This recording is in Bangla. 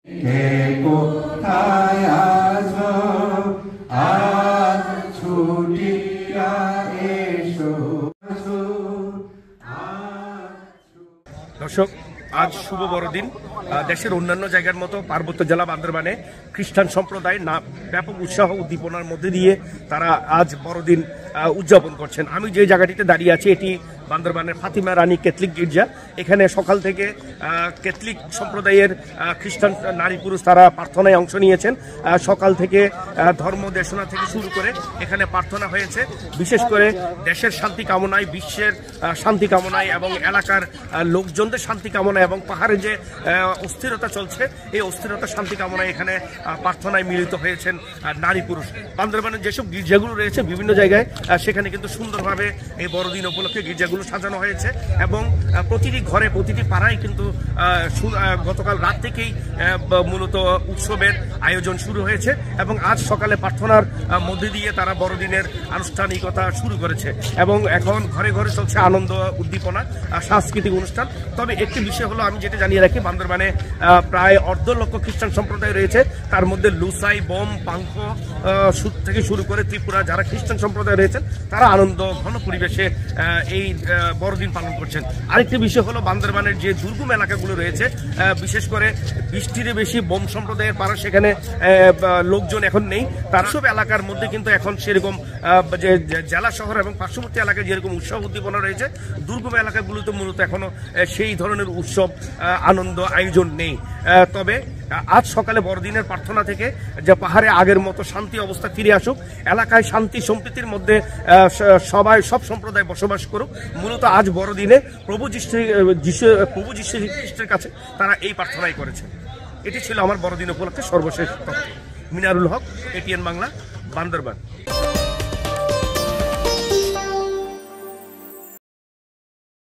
দর্শক, আজ শুভ বড়দিন। দেশের অন্যান্য জায়গার মতো পার্বত্য জেলা বান্দরবানে খ্রিস্টান সম্প্রদায় ব্যাপক উৎসাহ উদ্দীপনার মধ্যে দিয়ে তারা আজ বড়দিন উদযাপন করছেন। আমি যে জায়গাটিতে দাঁড়িয়ে আছি এটি বান্দরবানের ফাতিমা রানী ক্যাথলিক গির্জা। এখানে সকাল থেকে ক্যাথলিক সম্প্রদায়ের খ্রিস্টান নারী পুরুষ তারা প্রার্থনায় অংশ নিয়েছেন। সকাল থেকে ধর্ম দেশনা থেকে শুরু করে এখানে প্রার্থনা হয়েছে, বিশেষ করে দেশের শান্তি কামনায়, বিশ্বের শান্তি কামনায় এবং এলাকার লোকজনদের শান্তি কামনায় এবং পাহাড়ে যে অস্থিরতা চলছে এই অস্থিরতা শান্তি কামনায় এখানে প্রার্থনায় মিলিত হয়েছেন নারী পুরুষ। বান্দরবানের যেসব গির্জাগুলো রয়েছে বিভিন্ন জায়গায় সেখানে কিন্তু সুন্দরভাবে এই বড়দিন উপলক্ষে গির্জাগুলো সাজানো হয়েছে এবং প্রতিটি ঘরে প্রতিটি পাড়ায় কিন্তু গতকাল রাত থেকেই মূলত উৎসবের আয়োজন শুরু হয়েছে এবং আজ সকালে প্রার্থনার মধ্যে দিয়ে তারা বড়দিনের আনুষ্ঠানিকতা শুরু করেছে এবং এখন ঘরে ঘরে চলছে আনন্দ উদ্দীপনা সাংস্কৃতিক অনুষ্ঠান। তবে একটি বিষয় হলো, আমি যেটা জানিয়ে রাখি, বান্দরবানে প্রায় 1.5 লক্ষ খ্রিস্টান সম্প্রদায় রয়েছে। তার মধ্যে লুসাই, বম, পাঙ্ক থেকে শুরু করে ত্রিপুরা যারা খ্রিস্টান সম্প্রদায় রয়েছেন তারা আনন্দ ঘন পরিবেশে এই বড়দিন পালন করছেন। আরেকটি বিষয় হলো, বান্দরবানের যে দুর্গম এলাকাগুলো রয়েছে বিশেষ করে 20টিরও বেশি বম সম্প্রদায়ের পাড়া সেখানে লোকজন এখন নেই। তার সব এলাকার মধ্যে কিন্তু এখন সেরকম যে জেলা শহর এবং পার্শ্ববর্তী এলাকায় যেরকম উৎসব উদ্দীপনা রয়েছে, দুর্গম এলাকাগুলোতে মূলত এখনো সেই ধরনের উৎসব আনন্দ আয়োজন নেই। তবে আজ সকালে বড়দিনের প্রার্থনা থেকে যে পাহাড়ে আগের মতো শান্তি অবস্থা ফিরে আসুক, এলাকায় শান্তি সম্প্রীতির মধ্যে সব সম্প্রদায় বসবাস করুক, মূলত আজ বড়দিনে প্রভু যীশু খ্রিস্টের কাছে তারা এই প্রার্থনাই করেছেন। এটি ছিল আমার বড়দিন উপলক্ষে সর্বশেষ তথ্য। মিনারুল হক, এটিএন বাংলা, বান্দরবান।